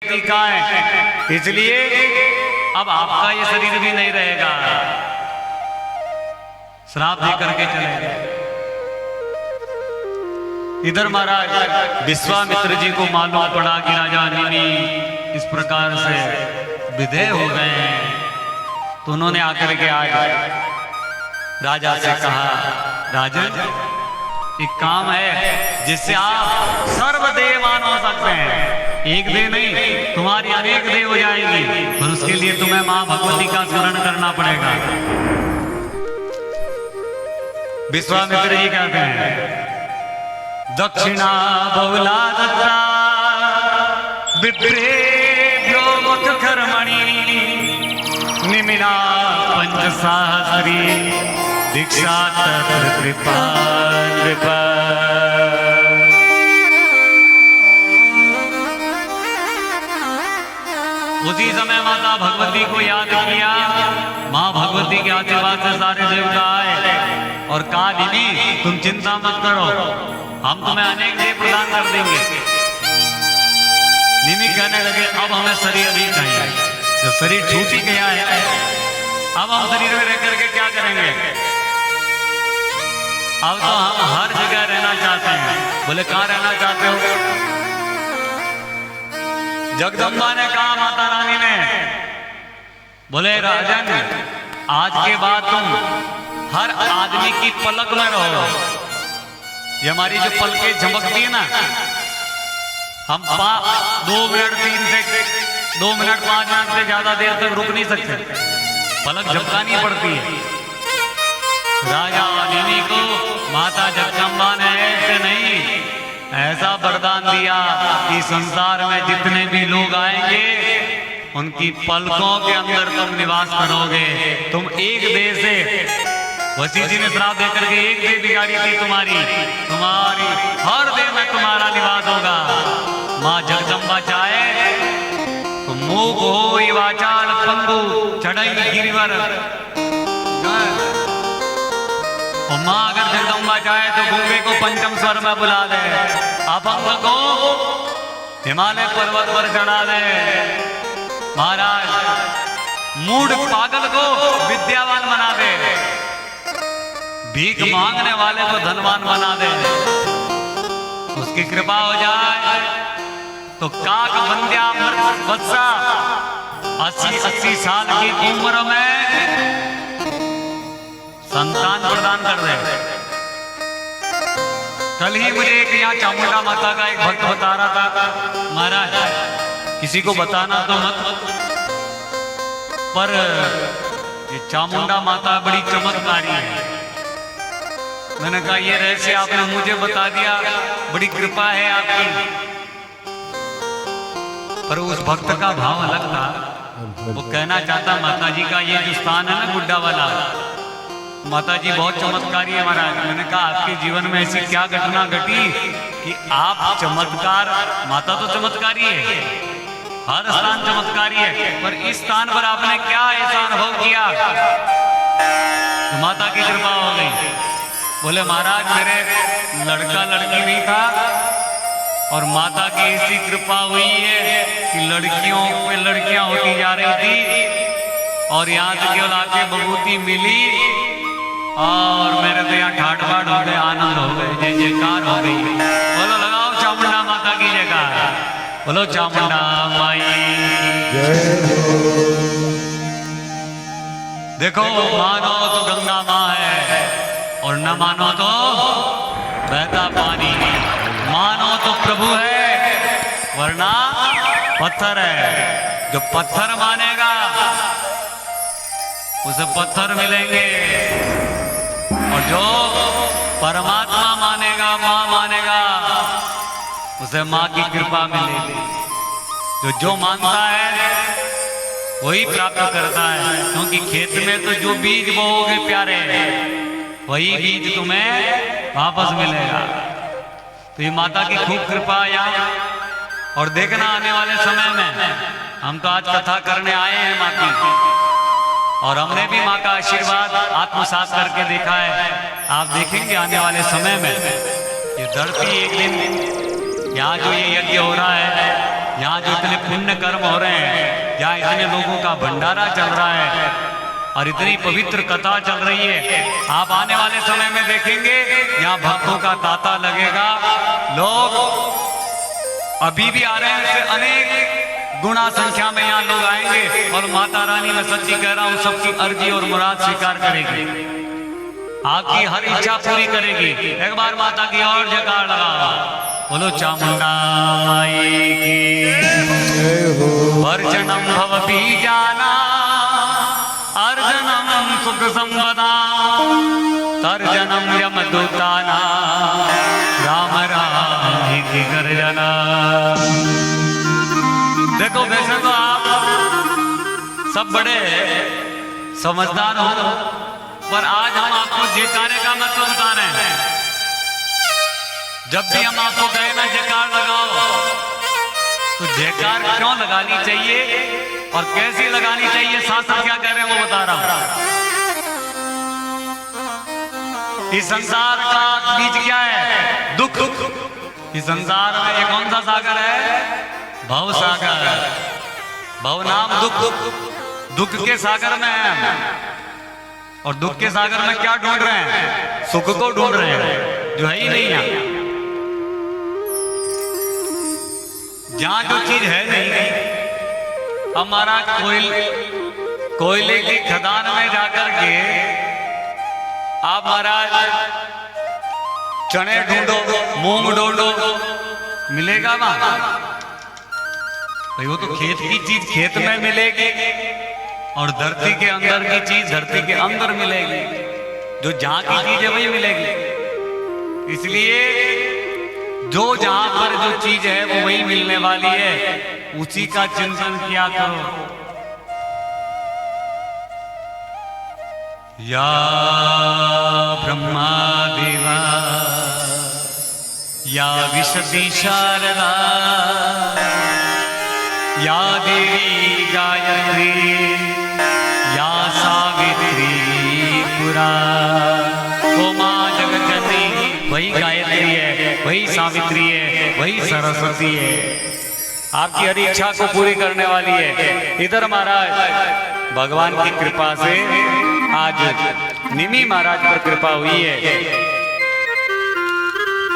गलती का है, इसलिए अब आपका ये शरीर भी नहीं रहेगा। श्राप दे करके चले गए। इधर महाराज विश्वामित्र जी को मालूम पड़ा कि राजा निमि इस प्रकार से विधेय हो गए हैं, तो उन्होंने आकर के आज राजा से कहा, राजन एक काम है जिससे आप सर्वदेवान हो सकते हैं। एक देव नहीं, तुम्हारी अनेक देव हो जाएंगी, पर उसके लिए तुम्हें मां भगवती का स्मरण करना पड़ेगा। विश्वामित्र जी कहते हैं, दक्षिणा बहुला दत्ता विप्रेभ्यो मुख कर्मणि निमिना पंचसहस्री दीक्षा तत्र कृपा कृपा। उसी समय माता भगवती को याद किया। माँ भगवती के आशीर्वाद से सारे देवता आए और कहा, निमि तुम चिंता मत करो, हम तुम्हें अनेक देव प्रदान कर देंगे। निमि कहने लगे, अब हमें शरीर नहीं चाहिए, जब शरीर छूट ही गया है, अब हम शरीर में रह करके क्या करेंगे? अब तो हम हर जगह रहना चाहते हैं। बोले कहाँ रहना चाहते हो? जगदम्बा ने कहा माता रानी ने, बोले राजन आज के बाद तुम हर आदमी की पलक में रहो। ये हमारी जो पलकें झमकती है ना, हम 2 मिनट 2 मिनट 5 मिनट से ज्यादा देर तक रुक नहीं सकते, पलक झपकानी पड़ती है। राजा निमि को माता जगदम्बा ने ऐसे नहीं, ऐसा वरदान दिया कि संसार में जितने भी लोग आएंगे उनकी पलकों के अंदर तुम निवास करोगे। तुम एक देह से, वशिष्ठ जी ने श्राप देकर के एक देह बिगाड़ी थी तुम्हारी हर देह में तुम्हारा निवास होगा। माँ जगदम्बा चाहे तो मूक हो वाचाल पंगु चढ़ई गिरिवर, और माँ अगर जगदम्बा चाहे तो गूंगे को पंचम स्वर में बुला दे, अपंग को हिमालय पर्वत पर चढ़ा दे, महाराज मूढ़ पागल को विद्यावान बना दे, भीख मांगने वाले को धनवान बना दे। उसकी कृपा हो जाए तो काक बंद्या वत्सा 80 साल की उम्र में संतान प्रदान कर दे। कल ही मुझे एक यहाँ चामुंडा माता का एक भक्त बता रहा था, महाराज किसी को बताना तो मत, पर ये चामुंडा माता बड़ी चमत्कारी है। मैंने कहा ये रहस्य आपने मुझे बता दिया, बड़ी कृपा है आपकी। पर उस भक्त का भाव अलग था। वो कहना चाहता, माता जी का ये जो स्थान है ना गुड्डा वाला, माता जी बहुत चमत्कारी है महाराज। मैंने कहा आपके जीवन में ऐसी क्या घटना घटी कि आप चमत्कार, माता तो चमत्कारी है, हर स्थान चमत्कारी है, पर इस स्थान पर आपने क्या ऐसा अनुभव किया तो माता की कृपा हो गई? बोले महाराज मेरे लड़का लड़की नहीं था और माता की ऐसी कृपा हुई है कि लड़कियों पे लड़कियां होती जा रही थी और यहाँ से केवल आके बबूती मिली और मेरे तो यहाँ ठाट बाट हो गए, आनंद हो गए, जय जयकार हो गई। बोलो लगाओ चामुंडा माता की जयकार, बोलो चामुंडा माई जय। देखो मानो तो गंगा माँ है और न मानो तो बहता पानी, मानो तो प्रभु है वरना पत्थर है। जो पत्थर मानेगा उसे पत्थर मिलेंगे और जो परमात्मा मानेगा, माँ मानेगा, उसे माँ की कृपा मिलेगी। जो मानता है वही प्राप्त करता है, क्योंकि खेत में तो जो बीज बोओगे प्यारे वही बीज तुम्हें वापस मिलेगा। तो ये माता की खूब कृपा यहाँ। और देखना आने वाले समय में, हम तो आज कथा करने आए हैं माँ की, और हमने भी माँ का आशीर्वाद आत्मसात करके देखा है। आप देखेंगे आने वाले समय में ये धरती एक दिन, यहाँ जो ये यज्ञ हो रहा है यहाँ जो इतने पुण्य कर्म हो रहे हैं, यहाँ इतने लोगों का भंडारा चल रहा है और इतनी पवित्र कथा चल रही है, आप आने वाले समय में देखेंगे यहाँ भक्तों का तांता लगेगा। लोग अभी भी आ रहे हैं, इससे अनेक गुना संख्या में यहाँ लोग आएंगे और माता रानी, मैं सच्ची कह रहा हूँ, सबकी अर्जी और मुराद स्वीकार करेगी, आपकी हर इच्छा पूरी करेगी। एक बार माता की और जयकार लगा, बोलो चामुंडा माई की। वर्जनम भव बीजाना अर्जनम सुख संपदा तर्जनम यमदूताना राम राम की गर्जना। देखो वैसे तो आप सब बड़े समझदार हो, पर आज हम आपको जयकारे का मतलब बता रहे हैं। जब भी हम आपको कहें ना जयकार लगाओ, तो जयकार क्यों लगानी चाहिए और कैसी लगानी चाहिए, शास्त्र क्या कह रहे हैं वो बता रहा हूं। इस संसार का बीज क्या है? दुख। इस संसार में ये कौन सा सागर है? भव सागर। भव नाम दुख, दुख के सागर में है। और दुख के सागर में क्या ढूंढ रहे हैं? सुख को ढूंढ रहे हैं, जो है ही नहीं है। जहां जो चीज है नहीं, हमारा कोयले की खदान में जाकर के आप महाराज चने ढूंढो, मूंग ढूंढो, मिलेगा वहां? भाई वो तो खेत की चीज खेत में मिलेगी और धरती के अंदर की चीज धरती के अंदर मिलेगी। जो जहां की चीज है वही मिलेगी। इसलिए जो जहां पर जो चीज है वो वही मिलने वाली है, उसी का चिंतन किया करो। या ब्रह्मा देवा या विशति शारदा या देवी गायत्री या सावित्री पुरा। ओ माँ जगज्जननी वही गायत्री है, वही सावित्री है, वही सरस्वती है, आपकी हर इच्छा को पूरी करने वाली है। इधर महाराज भगवान की कृपा से आज निमी महाराज पर कृपा हुई है।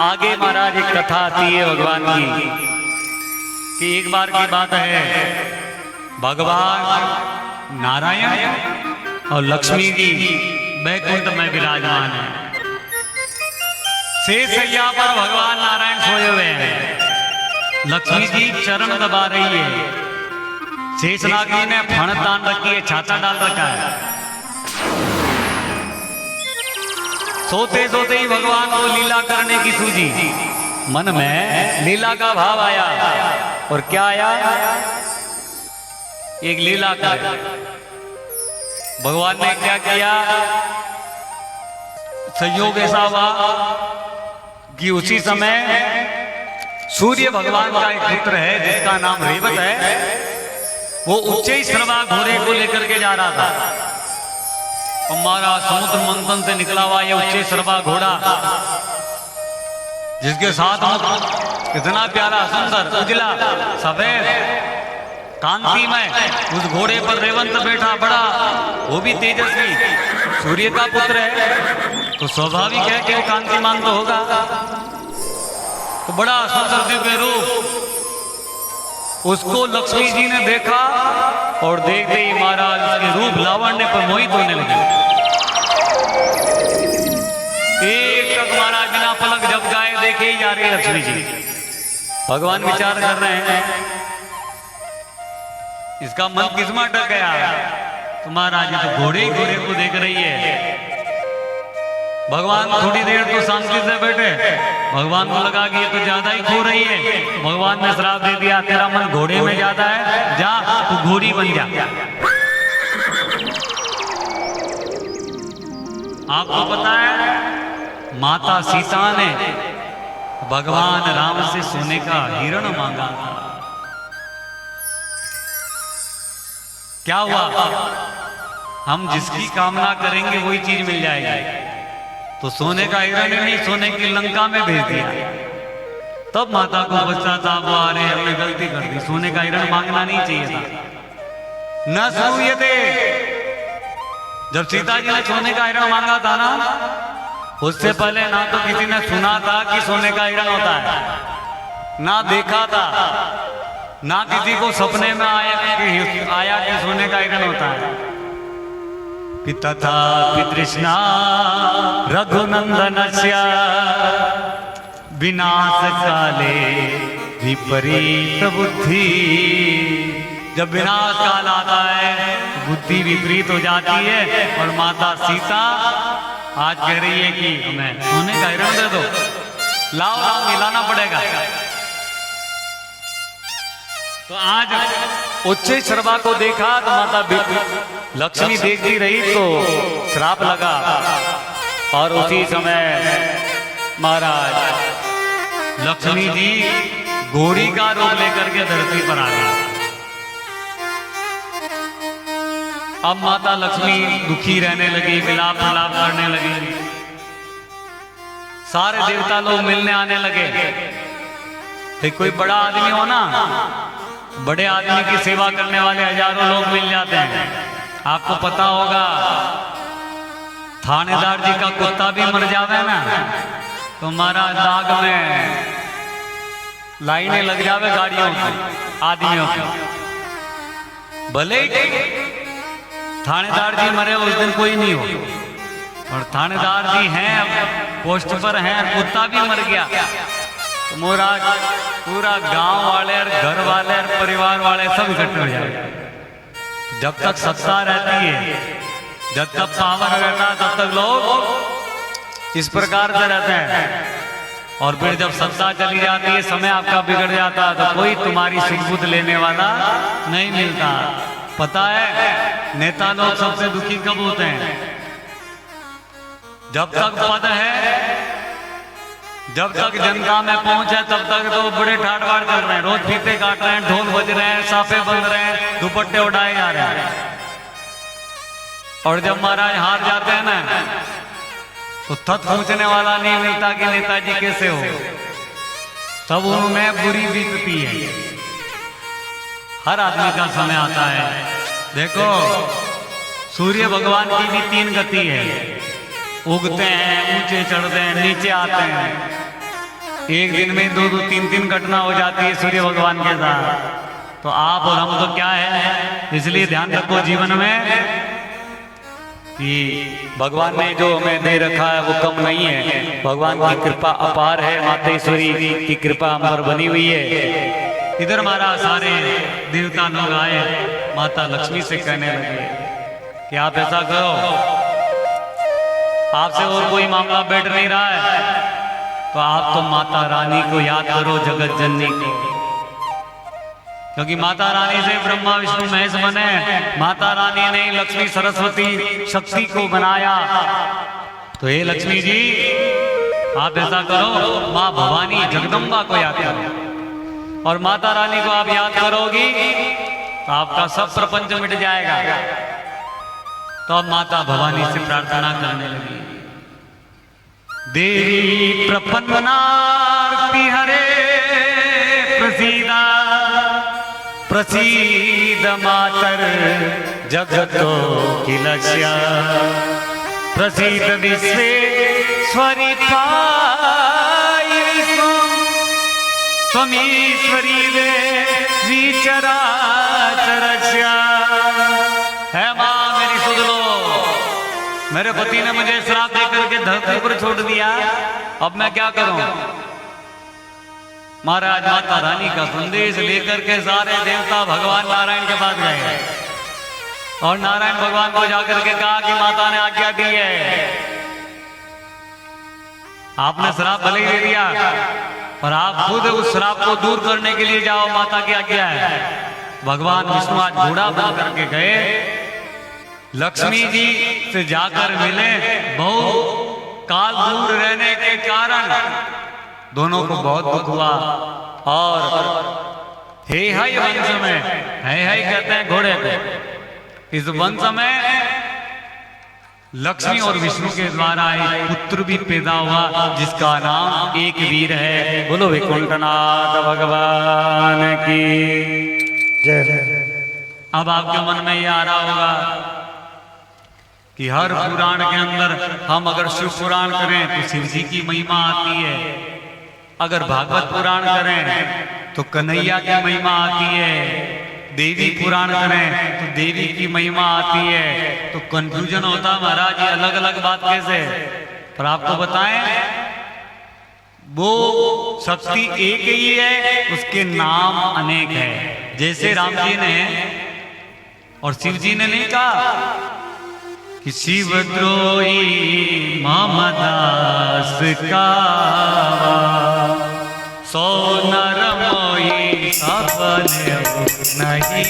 आगे महाराज एक कथा आती है भगवान की कि एक बार की बात है, भगवान नारायण और लक्ष्मी जी बैकुंठ में विराजमान है। शेषैया पर भगवान नारायण सोए हुए हैं, लक्ष्मी जी चरण दबा रही है, शेषनाग जी ने फण तान रखी है, छाता डाल रखा है। सोते सोते ही भगवान को लीला करने की सूझी, मन में लीला का भाव आया। और क्या आया? एक लीला कर। भगवान ने क्या किया? संयोग ऐसा हुआ कि उसी समय सूर्य भगवान का एक पुत्र है जिसका नाम रेवत है, वो उच्चई श्रवा घोड़े को लेकर के जा रहा था। हमारा समुद्र मंथन से निकला हुआ ये उच्चई श्रवा घोड़ा, जिसके साथ कितना प्यारा, सुंदर, उजला, सफेद, कांतिमय, उस घोड़े पर रेवंत बैठा, बड़ा, वो भी तेजस्वी, सूर्य का पुत्र है, तो स्वाभाविक है कि वो कांतिमान तो होगा। तो बड़ा सुंदर दिव्य रूप, उसको लक्ष्मी जी ने देखा और देखते ही महाराज उसके रूप लावण्य पर मोहित होने लगे। एक तक महाराज बिना पलक झपकाए देखे ही जा रही लक्ष्मी जी। भगवान विचार कर रहे हैं, इसका मन किसमें अटक गया? तो महाराज जी तो घोड़े ही घोड़े को देख रही है। भगवान थोड़ी देर तो शांति से बैठे, भगवान को लगा कि ये तो ज्यादा ही खो रही है। भगवान ने श्राप दे दिया, तेरा मन घोड़े में ज्यादा है, जा तू घोड़ी बन जा। आपको पता है माता सीता ने भगवान राम से सोने का हिरण मांगा था। क्या हुआ? हम जिसकी कामना करेंगे वही चीज मिल जाएगी। तो सोने का हिरण नहीं, सोने की लंका में भेज दिया। तब माता को पश्चाताप हुआ, अरे हमने गलती कर दी, सोने का हिरण मांगना नहीं चाहिए था। न सुनिए थे, जब सीता जी ने सोने का हिरण मांगा था ना, उससे पहले ना तो किसी ने सुना था कि सोने का हिरण होता है, ना देखा था, ना किसी को सपने में आया कि सोने का हिरण होता है। कि तथा तृष्णा रघुनंदनस्य विनाश काले विपरीत बुद्धि। जब विनाश काल आता है बुद्धि विपरीत हो जाती है, और माता सीता आज कह रही है कि हमें सोने का हिरण दे दो, लाओ लाओ मिलाना पड़ेगा। तो आज उच्च श्रवा को देखा तो माता लक्ष्मी देखती रही तो श्राप लगा, और उसी समय महाराज लक्ष्मी जी घोड़ी का रूप लेकर के धरती पर आ गई। अब माता लक्ष्मी दुखी रहने लगी, विलाप विलाप करने लगी, सारे देवता लोग मिलने आने लगे। तो कोई बड़ा आदमी हो ना, बड़े आदमी की सेवा करने वाले हजारों लोग मिल जाते हैं। आपको पता होगा थानेदार जी का कुत्ता भी मर जावे ना तो महाराज दाग में लाइनें लग जावे गाड़ियों की, आदमियों की। भले थानेदार जी मरे उस दिन कोई नहीं हो, और थानेदार जी हैं पोस्ट पर हैं, कुत्ता भी मर गया तो महाराज पूरा गांव वाले और घर वाले और परिवार वाले सब इकट्ठे हो जाए। जब तक सत्ता रहती है, जब तक पावर रहता है, तब तक लोग इस प्रकार से रहते हैं। और फिर जब सत्ता चली जाती है, समय आपका बिगड़ जाता है, तो कोई तुम्हारी सुध लेने वाला नहीं मिलता। पता है नेता लोग सबसे दुखी कब होते हैं? जब तक पद है, जब तक जनता में पहुंच है, तब तक तो बड़े ठाट बाट चल रहे हैं, रोज फीते काट रहे हैं, ढोल बज रहे हैं, साफे बंध रहे हैं, दुपट्टे उड़ाए जा रहे हैं। और जब महाराज हार जाते हैं ना तो थत पूछने वाला नहीं मिलता कि नेताजी कैसे हो। सब उनमें बुरी बीतती है। हर आदमी का समय आता है। देखो सूर्य भगवान की भी 3 गति है, उगते हैं, ऊंचे चढ़ते हैं, नीचे आते हैं। एक दिन में 2-2, 3-3 घटना हो जाती है सूर्य भगवान के साथ। तो आप और हम तो क्या है, इसलिए ध्यान रखो जीवन में कि भगवान ने जो हमें दे रखा है वो कम नहीं है। भगवान की कृपा अपार है, मातेश्वरी की कृपा हम पर बनी हुई है। इधर हमारा सारे देवता लोग आए, माता लक्ष्मी से कहने लगे कि आप ऐसा करो, आपसे और कोई मामला बैठ नहीं रहा है तो आप तो माता रानी को याद करो, जगत जननी को। क्योंकि माता रानी से ब्रह्मा विष्णु महेश बने, माता रानी ने लक्ष्मी सरस्वती शक्ति को बनाया। तो हे लक्ष्मी जी आप ऐसा करो, माँ भवानी जगदम्बा को याद करो, और माता रानी को आप याद करोगी तो आपका सब प्रपंच मिट जाएगा। तो अब माता भवानी से प्रार्थना करने लगी, देवी प्रपन्नार्ति हरे प्रसीदा, प्रसीद मातर जगतो किलस्य, प्रसीद विश्वेश्वरी त्वमीश्वरी देवी चराचरस्य। है माँ मेरी सुध लो, मेरे पति ने मुझे श्राप देकर के धरती पर छोड़ दिया, अब मैं क्या करूं? महाराज माता रानी का संदेश लेकर के सारे देवता भगवान नारायण के पास गए, और नारायण भगवान को जाकर के कहा कि माता ने आज्ञा दी है, आपने श्राप भले ही दे दिया पर आप खुद उस श्राप को दूर करने के लिए जाओ, माता की आज्ञा है। भगवान विष्णु आज घोड़ा बन करके गए, लक्ष्मी जी से जाकर मिले। बहुत काल दूर रहने के कारण दोनों को बहुत दुख हुआ, और हे हाय वंश में, हे हाय कहते हैं घोड़े को, इस वंश में लक्ष्मी और विष्णु के द्वारा एक पुत्र भी पैदा हुआ जिसका नाम एक वीर है। बोलो वैकुंठनाथ भगवान की जय। अब आपके मन में ये आ रहा होगा कि हर पुराण के अंदर हम अगर शिव पुराण करें तो शिव जी की महिमा आती है, अगर भागवत पुराण करें तो कन्हैया की महिमा आती है, देवी पुराण करें तो देवी की महिमा आती है। तो कंफ्यूजन होता महाराज ये अलग अलग बात कैसे? पर आपको बताएं वो शक्ति एक ही है, उसके नाम अनेक है। जैसे राम जी ने और शिव जी ने नहीं कहा कि शिवद्रोही मामदास का सो नर मोई सपने नहीं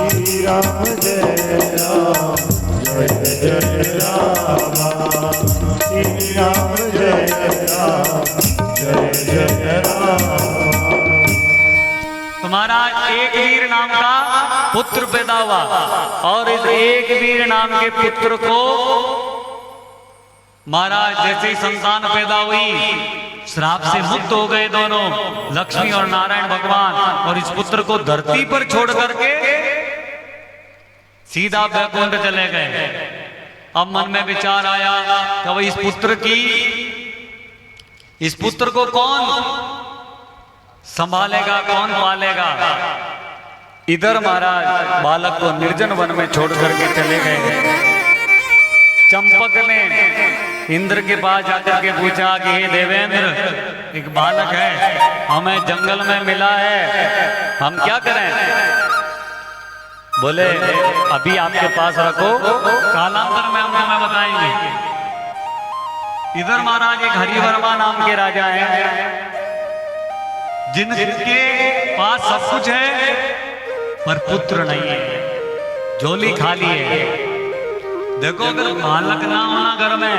श्री राम जय राम जय जय राम श्री राम जय राम जय जय राम। तुम्हारा एक वीर नाम का पुत्र पैदा हुआ और इस एक वीर नाम के पुत्र को महाराज जैसे ही संतान पैदा हुई श्राप से मुक्त हो गए दोनों, लक्ष्मी और नारायण भगवान, और इस पुत्र को धरती पर छोड़ करके सीधा वैकुंठ चले गए। अब मन में विचार आया कि इस पुत्र को कौन संभालेगा, कौन पालेगा? इधर महाराज बालक को निर्जन वन में छोड़ करके चले गए। चंपक ने इंद्र के पास जाकर के पूछा कि हे देवेंद्र, एक बालक है हमें जंगल में मिला है, हम क्या करें? बोले अभी आपके पास रखो, कालांतर में हम तुम्हें बताएंगे। इधर महाराज एक हरिवर्मा नाम के राजा हैं जिनके पास सब कुछ है पर पुत्र नहीं है, झोली खाली है। देखो अगर बालक ना होना घर में,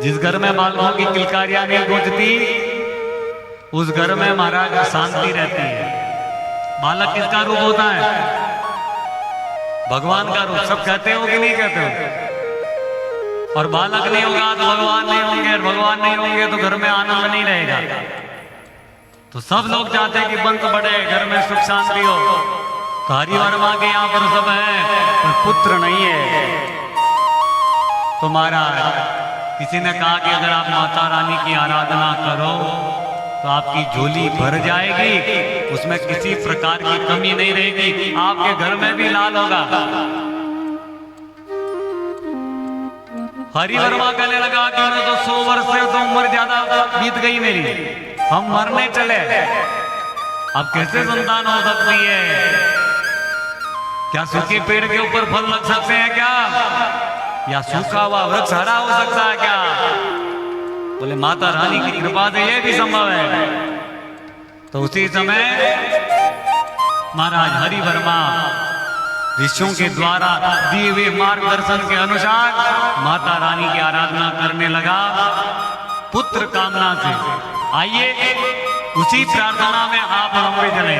जिस घर में बालकों की किलकारियां नहीं गूंजती उस घर में महाराज शांति रहती है। बालक किसका रूप होता है? भगवान का रूप। सब कहते हो कि नहीं कहते हो? और बालक नहीं होगा तो भगवान नहीं होंगे, और भगवान नहीं होंगे तो घर में आनंद नहीं रहेगा। तो सब लोग चाहते हैं कि वंश बढ़े, घर में सुख शांति हो। तो हरिवर्मा के यहाँ पर सब है पर पुत्र नहीं है। तो महाराज किसी ने कहा कि अगर आप माता रानी की आराधना करो तो आपकी झोली भर जाएगी, उसमें किसी प्रकार की कमी नहीं रहेगी, आपके घर में भी लाल होगा। हरिवर्मा कहने लगा कि मैं तो 100 वर्ष से तो उम्र ज्यादा बीत गई मेरी, हम मरने चले, अब कैसे संतान हो सकती है? क्या सूखे पेड़ के ऊपर फल लग सकते हैं क्या? या सूखा हुआ वृक्ष हरा हो सकता है क्या? बोले माता रानी की कृपा से यह भी संभव है। तो उसी समय महाराज हरिवर्मा ऋषियों के द्वारा दिए हुए मार्गदर्शन के अनुसार माता रानी की आराधना करने लगा पुत्र कामना से। आइए उसी प्रार्थना में आप हम भी चले।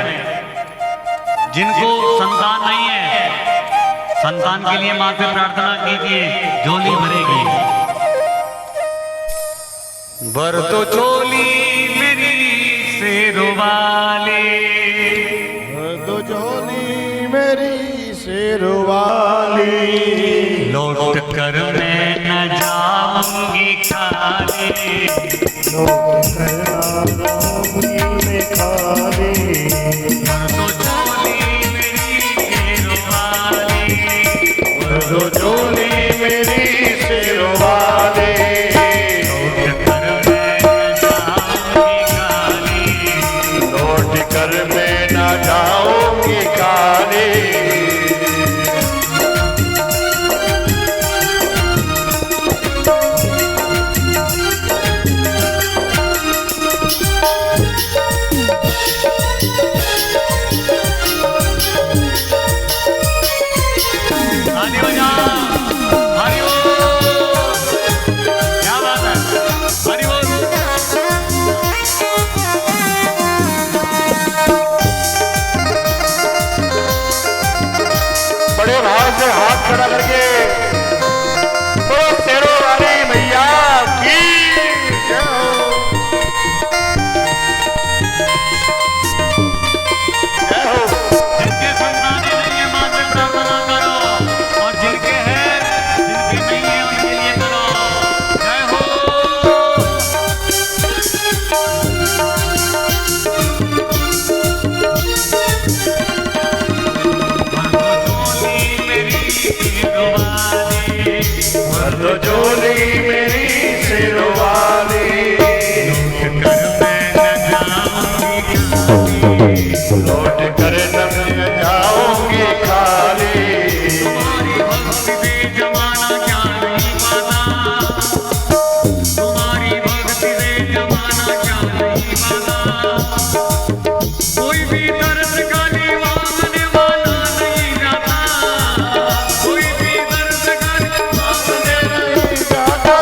जिनको संतान नहीं है, संतान के लिए मां से प्रार्थना कीजिए, झोली भरेगी। भर तो झोली मेरी शेरवाली, भर तो झोली मेरी शेरवाली, लौट कर मैं न जाऊंगी खाली, लौट कर न जाऊंगी मैं खाली। तो झोली मेरी शेरवाली, लौट कर मैं न जाऊंगी खाली। से हाथ खड़ा करके तो शेरों वाली मैया की जय हो। जय हो। जिनके संतानें नहीं है मां से प्रार्थना करो, और जिनके हैं जिनके नहीं है उनके लिए करो। जय हो। भर दो झोली मेरी शेरों वाली, लौट कर न जाऊंगी खाली। तुम्हारी भक्ति से जमाना क्या नहीं पाता, तुम्हारी भक्ति से जमाना क्या नहीं पाता। कोई भी दर्द का निवारने वाला नहीं जाता, कोई भी दर्द का निवारने नहीं जाता।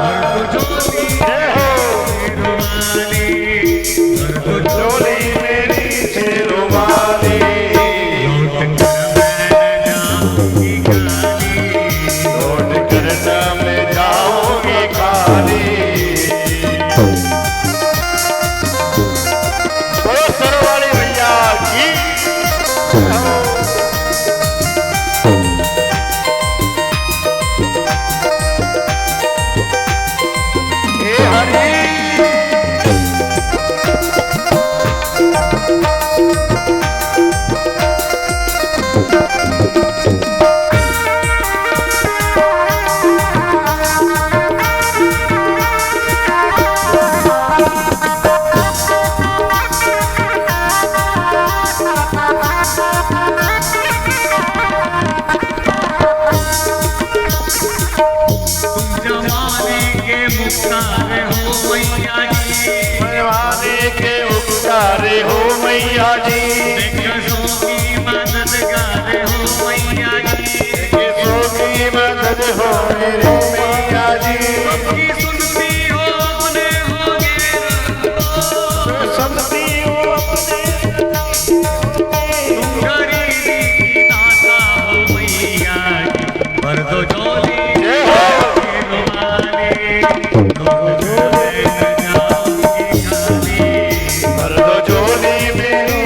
भर दो झोली जय हो। शेरों वाली, भर दो झोली मेरी शेरों वाली, लौट कर न मैं जाऊंगी खाली। ओ शेरों वाली मैया की जय हो। हे हरि जमाने के मुख्तार हो मैया जी, परवाने के उपकारे हो मैया जी, दिग्गजों की मददगार हो मैया जी, किसों की मदद हो मेरे मैया जी। सबकी सुनती हो अपने होगे रंगो, सुनती हो अपने तुम गरीबी की दाता हो मैया जी। भर दो झोली जय हो। शेरों वाली, लौट कर न जाऊंगी खाली। भर दो झोली मेरी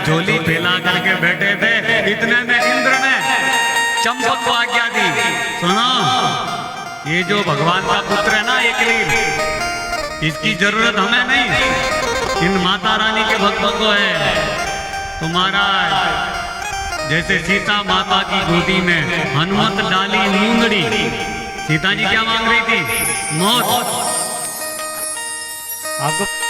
झोली फैला करके बैठे थे, इतने में इंद्र ने चंपक को आज्ञा दी, सुनो ये जो भगवान का पुत्र है ना एकलील, इसकी जरूरत हमें नहीं, इन माता रानी के भक्तों को है। तुम्हारा जैसे सीता माता की गोदी में हनुमत डाली मूंगड़ी, सीता जी क्या मांग रही थी? मौत। आपको